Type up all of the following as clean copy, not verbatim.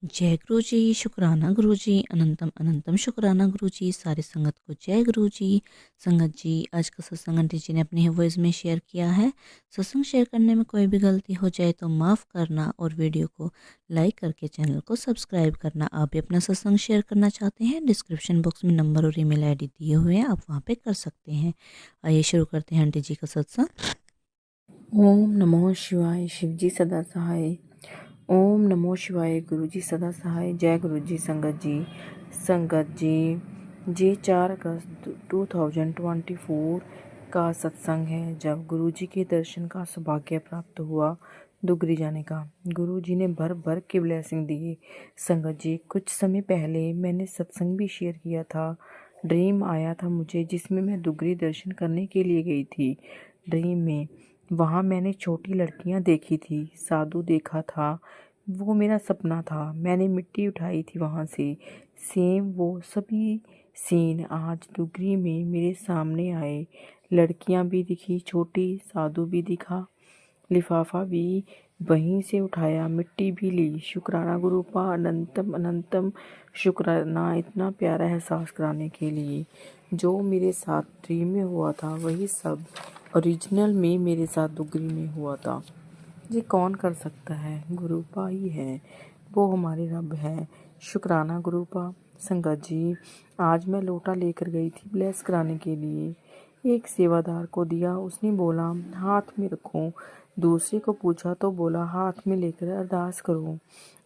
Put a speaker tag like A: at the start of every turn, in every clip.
A: जय गुरु जी, शुक्राना गुरु जी, अनंतम अनंतम शुक्राना गुरु जी, सारी संगत को जय गुरु जी। संगत जी, आज का सत्संग आंटी जी ने अपने वॉइस में शेयर किया है। सत्संग शेयर करने में कोई भी गलती हो जाए तो माफ़ करना और वीडियो को लाइक करके चैनल को सब्सक्राइब करना। आप भी अपना सत्संग शेयर करना चाहते हैं, डिस्क्रिप्शन बॉक्स में नंबर और ईमेल आईडी दिए हुए हैं, आप वहाँ पे कर सकते हैं। आइए शुरू करते हैं आंटी जी का सत्संग।
B: ओम नमो शिवाय। शिव जी सदा सहाय। ओम नमो शिवाय। गुरु जी सदा सहाय। जय गुरु जी। संगत जी 4 अगस्त 2024 का सत्संग है, जब गुरु जी के दर्शन का सौभाग्य प्राप्त हुआ दुगरी जाने का। गुरु जी ने भर भर के ब्लेसिंग दी। संगत जी, कुछ समय पहले मैंने सत्संग भी शेयर किया था। ड्रीम आया था मुझे, जिसमें मैं दुगरी दर्शन करने के लिए गई थी। ड्रीम में वहाँ मैंने छोटी लड़कियाँ देखी थी, साधु देखा था। वो मेरा सपना था। मैंने मिट्टी उठाई थी वहाँ से। सेम वो सभी सीन आज डुगरी में मेरे सामने आए। लड़कियाँ भी दिखी, छोटी साधु भी दिखा, लिफाफा भी वहीं से उठाया, मिट्टी भी ली। शुक्राना गुरुपा, अनंतम अनंतम शुक्राना, इतना प्यारा एहसास कराने के लिए। जो मेरे साथ ड्रीम में हुआ था वही सब ओरिजिनल में मेरे साथ दुगरी में हुआ था। ये कौन कर सकता है? गुरुपा ही है, वो हमारे रब है। शुक्राना गुरुपा। संगत जी, आज मैं लोटा लेकर गई थी ब्लेस कराने के लिए। एक सेवादार को दिया, उसने बोला हाथ में रखो। दूसरे को पूछा तो बोला हाथ में लेकर अरदास करो,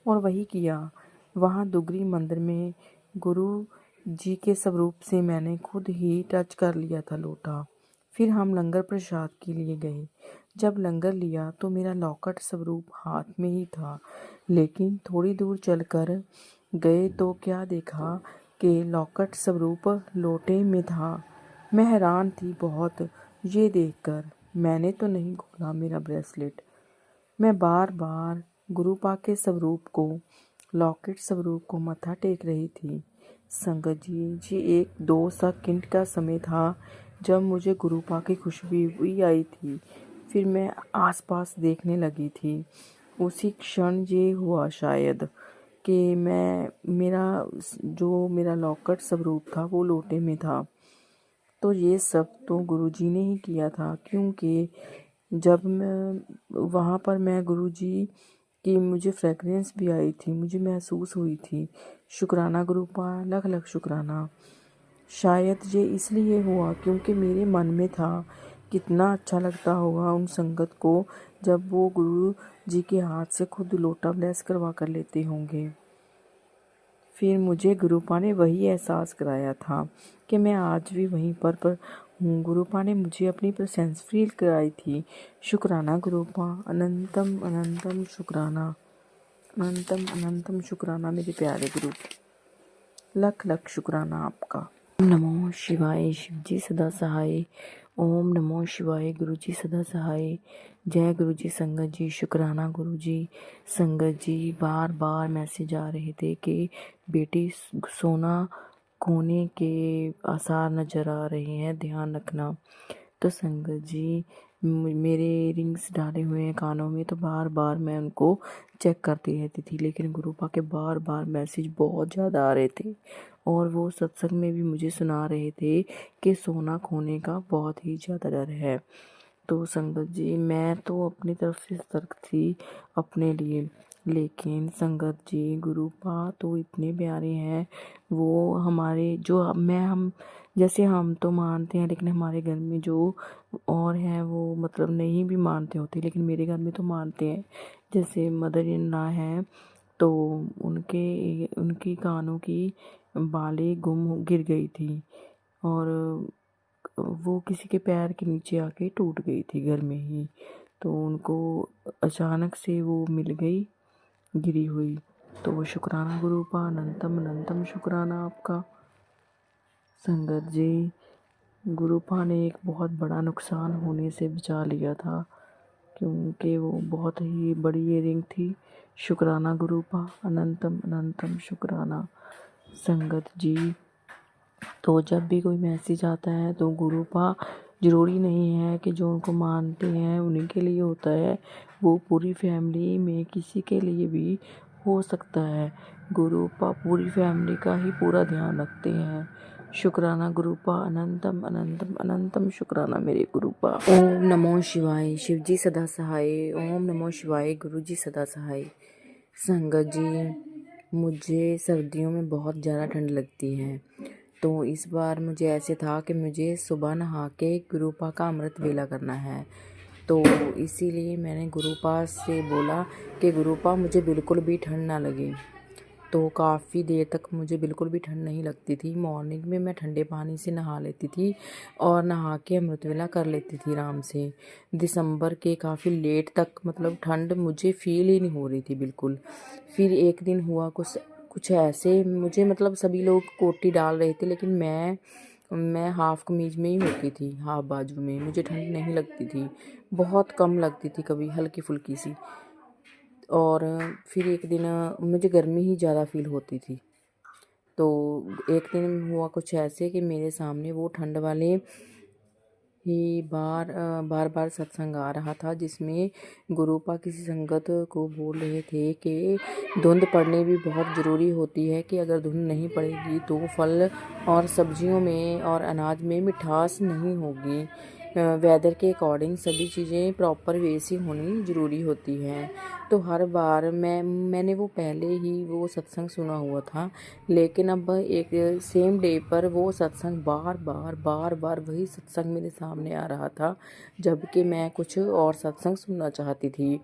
B: और वही किया। वहाँ दुगरी मंदिर में गुरु जी के स्वरूप से मैंने खुद ही टच कर लिया था लोटा। फिर हम लंगर प्रसाद के लिए गए। जब लंगर लिया तो मेरा लॉकेट स्वरूप हाथ में ही था, लेकिन थोड़ी दूर चलकर गए तो क्या देखा कि लॉकेट स्वरूप लोटे में था। मैं हैरान थी बहुत ये देखकर। मैंने तो नहीं खोला मेरा ब्रेसलेट। मैं बार बार गुरुपा के स्वरूप को, लॉकेट स्वरूप को मत्था टेक रही थी। संगत जी 1-2 सेकंड का समय था जब मुझे गुरुपा की खुशबू भी आई थी। फिर मैं आसपास देखने लगी थी। उसी क्षण ये हुआ शायद कि मेरा लॉकेट स्वरूप था वो लोटे में था। तो ये सब तो गुरुजी ने ही किया था, क्योंकि जब मैं गुरुजी की मुझे फ्रेगरेंस भी आई थी, मुझे महसूस हुई थी। शुक्राना गुरुपा, लख लख शुक्राना। शायद ये इसलिए हुआ क्योंकि मेरे मन में था कितना अच्छा लगता होगा उन संगत को जब वो गुरु जी के हाथ से खुद लोटा ब्लेस करवा कर लेते होंगे। फिर मुझे गुरुपा ने वही एहसास कराया था कि मैं आज भी वहीं पर हूँ। गुरुपा ने मुझे अपनी प्रेजेंस फील कराई थी। शुक्राना गुरुपा, अनंतम अनंतम शुक्राना, अनंतम अनंतम शुक्राना मेरे प्यारे गुरु। लख लख शुक्राना आपका। ओम नमो शिवाय। शिव जी सदा सहाय। ओम नमो शिवाय। गुरु जी सदा सहाय। जय गुरु जी। संगत जी, शुक्राना गुरु जी। संगत जी, बार बार मैसेज आ रहे थे कि बेटी सोना खोने के आसार नजर आ रहे हैं, ध्यान रखना। तो संगत जी, मेरे रिंग्स डाले हुए हैं कानों में, तो बार बार मैं उनको चेक करती रहती थी, लेकिन गुरुपा के बार बार मैसेज बहुत ज़्यादा आ रहे थे। और वो सत्संग में भी मुझे सुना रहे थे कि सोना खोने का बहुत ही ज़्यादा डर है। तो संगत जी, मैं तो अपनी तरफ से सतर्क थी अपने लिए, लेकिन संगत जी गुरुपा तो इतने प्यारे हैं। वो हमारे जो मैं हम जैसे हम तो मानते हैं, लेकिन हमारे घर में जो और हैं वो मतलब नहीं भी मानते होते, लेकिन मेरे घर में तो मानते हैं। जैसे मदर इन लॉ हैं, तो उनकी कानों की बालें गिर गई थी, और वो किसी के पैर के नीचे आके टूट गई थी घर में ही। तो उनको अचानक से वो मिल गई गिरी हुई। तो वो शुक्राना गुरुपा, अनंतम अनंतम शुक्राना आपका। संगत जी, गुरुपा ने एक बहुत बड़ा नुकसान होने से बचा लिया था, क्योंकि वो बहुत ही बड़ी इयरिंग थी। शुक्राना गुरुपा, अनंतम अनंतम शुक्राना। संगत जी, तो जब भी कोई मैसेज आता है तो गुरुपा ज़रूरी नहीं है कि जो उनको मानते हैं उन्हीं के लिए होता है, वो पूरी फैमिली में किसी के लिए भी हो सकता है गुरुपा पूरी फैमिली का ही पूरा ध्यान रखते हैं। शुक्राना गुरुपा, अनंतम अनंतम अनंतम शुक्राना मेरे गुरुपा। ओम नमो शिवाय, शिव जी सदा सहाय। ओम नमो शिवाय, गुरु जी सदा सहाय। संगत जी, मुझे सर्दियों में बहुत ज़्यादा ठंड लगती है, तो इस बार मुझे ऐसे था कि मुझे सुबह नहा के गुरुपा का अमृत वेला करना है। तो इसीलिए मैंने गुरुपा से बोला कि गुरुपा मुझे बिल्कुल भी ठंड ना लगे। तो काफ़ी देर तक मुझे बिल्कुल भी ठंड नहीं लगती थी। मॉर्निंग में मैं ठंडे पानी से नहा लेती थी और नहा के अमृत वेला कर लेती थी आराम से। दिसंबर के काफ़ी लेट तक मतलब ठंड मुझे फील ही नहीं हो रही थी बिल्कुल। फिर एक दिन हुआ कुछ कुछ ऐसे, मुझे मतलब सभी लोग कोटी डाल रहे थे, लेकिन मैं हाफ कमीज में ही होती थी, हाफ बाजू में। मुझे ठंड नहीं लगती थी, बहुत कम लगती थी, कभी हल्की फुल्की सी। और फिर एक दिन मुझे गर्मी ही ज़्यादा फील होती थी। तो एक दिन हुआ कुछ ऐसे कि मेरे सामने वो ठंड वाले ही बार बार सत्संग आ रहा था, जिसमें गुरुपा किसी संगत को बोल रहे थे कि धुंध पड़नी भी बहुत ज़रूरी होती है, कि अगर धुंध नहीं पड़ेगी तो फल और सब्जियों में और अनाज में मिठास नहीं होगी। वेदर के अकॉर्डिंग सभी चीज़ें प्रॉपर वे से होनी ज़रूरी होती हैं। तो हर बार मैंने वो पहले ही वो सत्संग सुना हुआ था, लेकिन अब एक सेम डे पर वो सत्संग बार बार वही सत्संग मेरे सामने आ रहा था, जबकि मैं कुछ और सत्संग सुनना चाहती थी।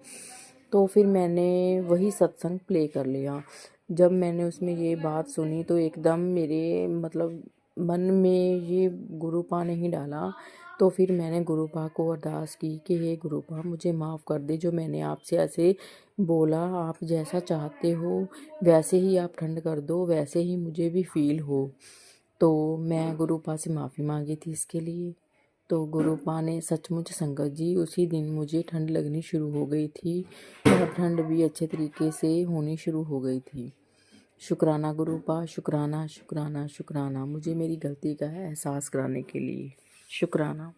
B: तो फिर मैंने वही सत्संग प्ले कर लिया। जब मैंने उसमें ये बात सुनी तो एकदम मेरे मतलब मन में ये गुरुपा ने ही डाला। तो फिर मैंने गुरुपा को अरदास की कि हे गुरुपा, मुझे माफ़ कर दे जो मैंने आपसे ऐसे बोला। आप जैसा चाहते हो वैसे ही आप ठंड कर दो, वैसे ही मुझे भी फील हो। तो मैं गुरुपा से माफ़ी मांगी थी इसके लिए। तो गुरुपा ने सचमुच संगत जी उसी दिन मुझे ठंड लगनी शुरू हो गई थी, और ठंड भी अच्छे तरीके से होनी शुरू हो गई थी। शुक्राना गुरुपा, शुक्राना शुक्राना शुक्राना, मुझे मेरी गलती का एहसास कराने के लिए शुक्राना।